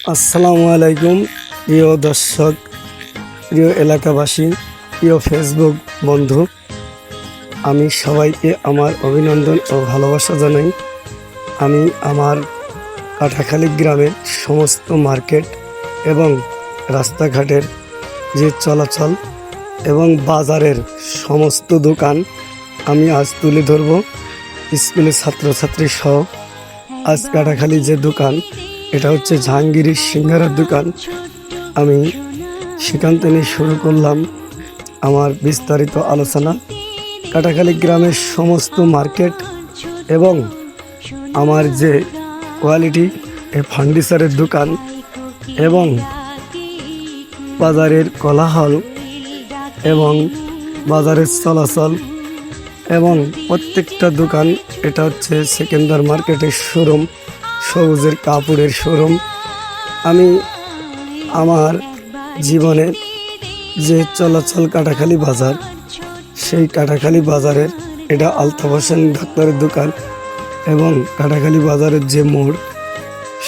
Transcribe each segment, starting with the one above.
আসসালামু আলাইকুম প্রিয় দর্শক, প্রিয় এলাকাবাসী, প্রিয় ফেসবুক বন্ধু, আমি সবাইকে আমার অভিনন্দন ও ভালোবাসা জানাই। আমি আমার কাটাখালী গ্রামের সমস্ত মার্কেট এবং রাস্তাঘাটের যে চলাচল এবং বাজারের সমস্ত দোকান আমি আজ তুলে ধরব। স্কুলের ছাত্রছাত্রী সহ আজ কাটাখালী যে দোকান, এটা হচ্ছে জাহাঙ্গীরের সিঙ্গারার দোকান। আমি সেখান থেকে শুরু করলাম আমার বিস্তারিত আলোচনা। কাটাখালী গ্রামের সমস্ত মার্কেট এবং আমার যে কোয়ালিটি ফার্নিচারের দোকান এবং বাজারের কোলাহল এবং বাজারের চলাচল এবং প্রত্যেকটা দোকান, এটা হচ্ছে সেকেন্দার মার্কেটের শোরুম, সবুজের কাপড়ের শোরুম। আমি আমার জীবনে যে চলাচল কাটাখালী বাজার, সেই কাটাখালী বাজারের এটা আলতাফ হোসেন ডাক্তারের দোকান এবং কাটাখালী বাজারের যে মোড়,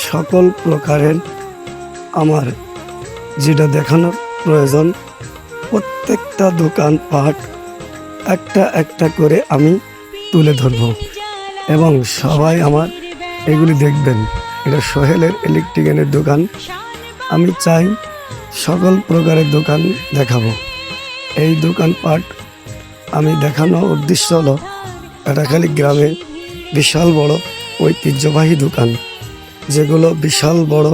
সকল প্রকারের আমার যেটা দেখানোর প্রয়োজন, প্রত্যেকটা দোকান পাট একটা একটা করে আমি তুলে ধরব এবং সবাই আমার এগুলি দেখবেন। এটা সোহেলের ইলেকট্রিক্যালের দোকান। আমি চাই সকল প্রকারের দোকান দেখাবো। এই দোকানপাট আমি দেখানোর উদ্দেশ্য হলো কাটাখালী গ্রামে বিশাল বড় ঐতিহ্যবাহী দোকান, যেগুলো বিশাল বড়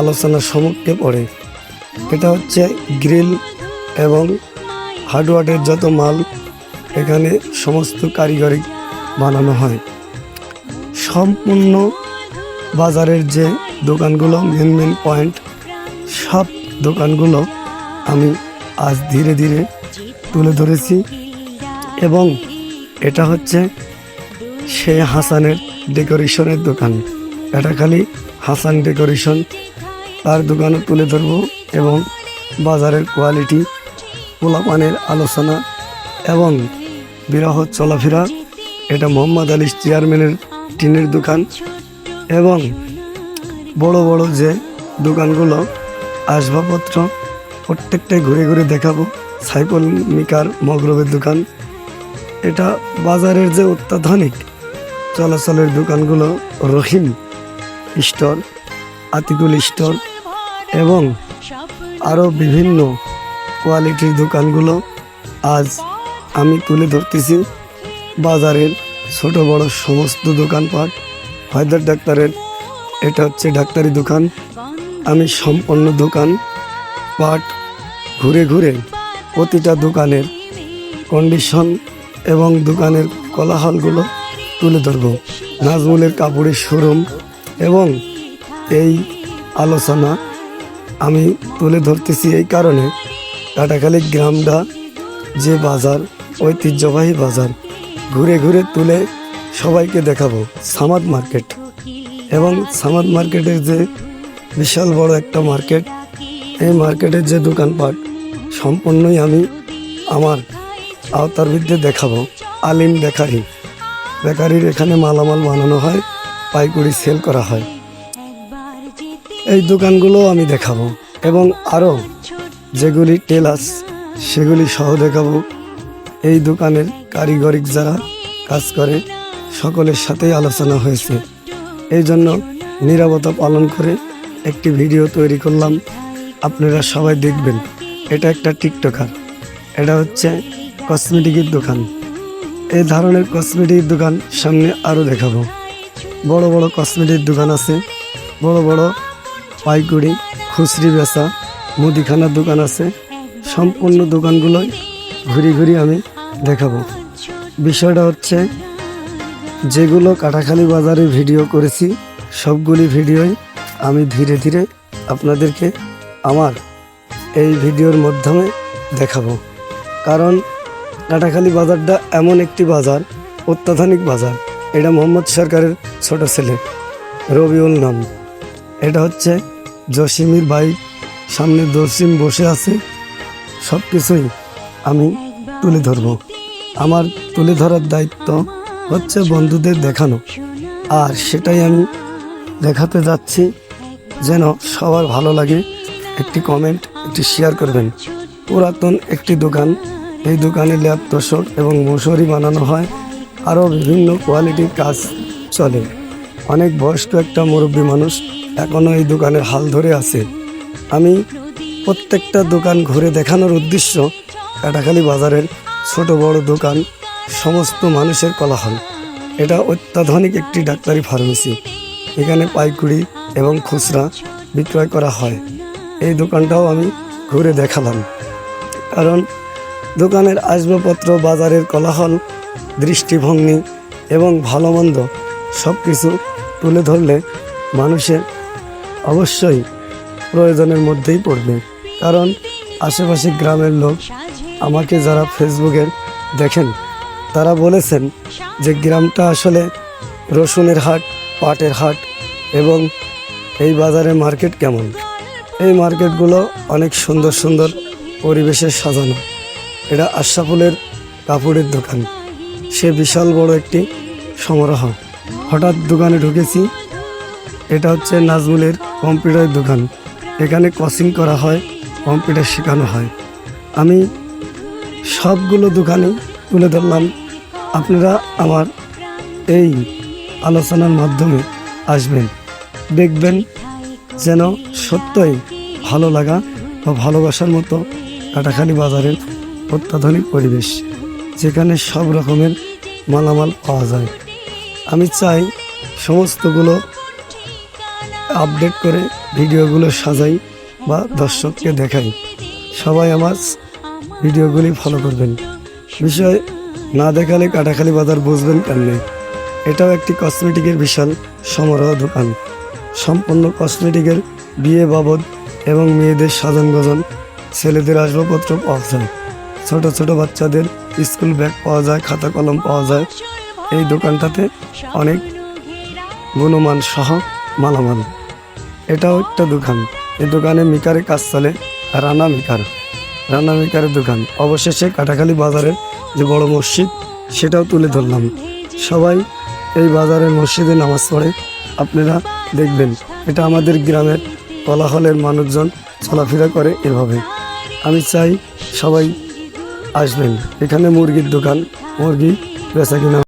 আলোচনার সম্মুখে পড়ে। এটা হচ্ছে গ্রিল এবং হার্ডওয়্যারের যত মাল এখানে সমস্ত কারিগরি বানানো হয়। সম্পূর্ণ বাজারের যে দোকানগুলো মেন পয়েন্ট, সব দোকানগুলো আমি আজ ধীরে ধীরে তুলে ধরেছি। এবং এটা হচ্ছে সে হাসানের ডেকোরেশনের দোকান, কাটাখালী হাসান ডেকোরেশন, তার দোকানও তুলে ধরবো এবং বাজারের কোয়ালিটি, পোলাপানের আলোচনা এবং বিরহ চলাফেরা। এটা মোহাম্মদ আলী চেয়ারম্যানের টিনের দোকান এবং বড় বড় যে দোকানগুলো আসবাবপত্র, প্রত্যেকটাই ঘুরে ঘুরে দেখাবো। সাইফুল মিকার মগরবের দোকান, এটা বাজারের যে অত্যাধুনিক চলাচলের দোকানগুলো, রহিম স্টোর, আতিকুল স্টোর এবং আরও বিভিন্ন কোয়ালিটির দোকানগুলো আজ আমি তুলে ধরতেছি। বাজারের ছোট বড় সমস্ত দোকানপাট, হায়দার ডাক্তারের এটা হচ্ছে ডাক্তারি দোকান। আমি সম্পূর্ণ দোকান পাট ঘুরে ঘুরে প্রতিটা দোকানের কন্ডিশন এবং দোকানের কোলাহলগুলো তুলে ধরব। নাজমুলের কাপড়ের শোরুম এবং এই আলোচনা আমি তুলে ধরতেছি এই কারণে, কাটাখালী গ্রামটা যে বাজার, ঐতিহ্যবাহী বাজার, ঘুরে ঘুরে তুলে সবাইকে দেখাবো। সামাদ মার্কেট এবং সামাদ মার্কেটের যে বিশাল বড় একটা মার্কেট, এই মার্কেটের যে দোকানপাট সম্পূর্ণই আমি আমার আওতার ভিত্তিতে দেখাবো। আলিম বেকারির এখানে মালামাল বানানো হয়, পাইকারি সেল করা হয়, এই দোকানগুলো আমি দেখাবো এবং আরও যেগুলি টেলার্স সেগুলি সহ দেখাবো। এই দোকানের কারিগরিক যারা কাজ করে সকলের সাথেই আলোচনা হয়েছে, এই জন্য নীরবতা পালন করে একটি ভিডিও তৈরি করলাম, আপনারা সবাই দেখবেন। এটা একটা টিকটকার, এটা হচ্ছে কসমেটিকের দোকান। এই ধরনের কসমেটিক দোকান সামনে আরও দেখাবো। বড় বড় কসমেটিক দোকান আছে, বড় বড় পাইকারি খুচরি বেচা মুদিখানার দোকান আছে। সম্পূর্ণ দোকানগুলোই ঘুরি ঘুরি আমি দেখাবো। বিষয়টা হচ্ছে যেগুলো কাটাখালী বাজারে ভিডিও করেছি, সবগুলি ভিডিওই আমি ধীরে ধীরে আপনাদেরকে আমার এই ভিডিওর মাধ্যমে দেখাবো। কারণ কাটাখালী বাজারটা এমন একটি বাজার, অত্যাধুনিক বাজার। এটা মোহাম্মদ সরকারের ছোট ছেলে রবিউল নাম, এটা হচ্ছে জসিমের ভাই, সামনে জসিম বসে আছে। সব কিছুই আমি তুলে ধরব। আমার তুলে ধরার দায়িত্ব হচ্ছে বন্ধুদের দেখানো, আর সেটাই আমি দেখাতে যাচ্ছি। যেন সবার ভালো লাগে। একটি কমেন্ট, একটি শেয়ার করবেন। পুরাতন একটি দোকান, এই দোকানে ল্যাপ তোষক এবং মশারি বানানো হয়, আরও বিভিন্ন কোয়ালিটির কাজ চলে। অনেক বয়স্ক একটা মুরব্বী মানুষ এখনও এই দোকানের হাল ধরে আছে। আমি প্রত্যেকটা দোকান ঘুরে দেখানোর উদ্দেশ্য কাটাখালী বাজারের ছোট বড় দোকান, সমস্ত মানুষের কোলাহল। এটা অত্যাধুনিক একটি ডাক্তারি ফার্মেসি। এখানে পাইকারি এবং খুচরা বিক্রয় করা হয়। এই দোকানটাও আমি ঘুরে দেখালাম, কারণ দোকানের আসবাবপত্র, বাজারের কোলাহল, দৃষ্টিভঙ্গি এবং ভালো মন্দ সব কিছু তুলে ধরলে মানুষের অবশ্যই প্রয়োজনের মধ্যেই পড়বে। কারণ আশেপাশে গ্রামের লোক আমাকে যারা ফেসবুকের দেখেন, তারা বলেছেন যে গ্রামটা আসলে রসুনের হাট, পাটের হাট এবং এই বাজারের মার্কেট কেমন। এই মার্কেটগুলো অনেক সুন্দর সুন্দর পরিবেশে সাজানো। এটা আশরাফুলের কাপড়ের দোকান, সে বিশাল বড় একটি সমারোহ। হঠাৎ দোকানে ঢুকেছি, এটা হচ্ছে নাজমুলের কম্পিউটারের দোকান। এখানে কোচিং করা হয়, কম্পিউটার শেখানো হয়। আমি সবগুলো দোকানে তুলে ধরলাম। আপনারা আমার এই আলোচনার মাধ্যমে আসবেন, দেখবেন যেন সত্যই ভালো লাগা বা ভালোবাসার মতো কাটাখালী বাজারের অত্যাধুনিক পরিবেশ, যেখানে সব রকমের মালামাল পাওয়া যায়। আমি চাই সমস্তগুলো আপডেট করে ভিডিওগুলো সাজাই বা দর্শককে দেখাই। সবাই আমার ভিডিওগুলি ফলো করবেন। বিষয় না দেখালে কাটাখালী বাজার বুঝবেন কেমনে। এটাও একটি কসমেটিকের বিশাল সমারোহ দোকান। সম্পূর্ণ কসমেটিকের বিয়ে বাবদ এবং মেয়েদের সাজন গজন, ছেলেদের আসবাবপত্র পাওয়া যায়। ছোট ছোট বাচ্চাদের স্কুল ব্যাগ পাওয়া যায়, খাতা কলম পাওয়া যায়। এই দোকানটাতে অনেক গুণমান সহ মালামাল। এটাও একটা দোকান। এই দোকানে মিকারে কাজ চলে, রানা মিকারের দোকান। অবশেষে কাটাখালী বাজারের যে বড় মসজিদ, সেটাও তুলে ধরলাম। সবাই এই বাজারের মসজিদে নামাজ পড়ে, আপনারা দেখবেন। এটা আমাদের গ্রামের কোলাহলের মানুষজন চলাফেরা করে এভাবে। আমি চাই সবাই আসবেন। এখানে মুরগির দোকান, মুরগি বেচা কিনা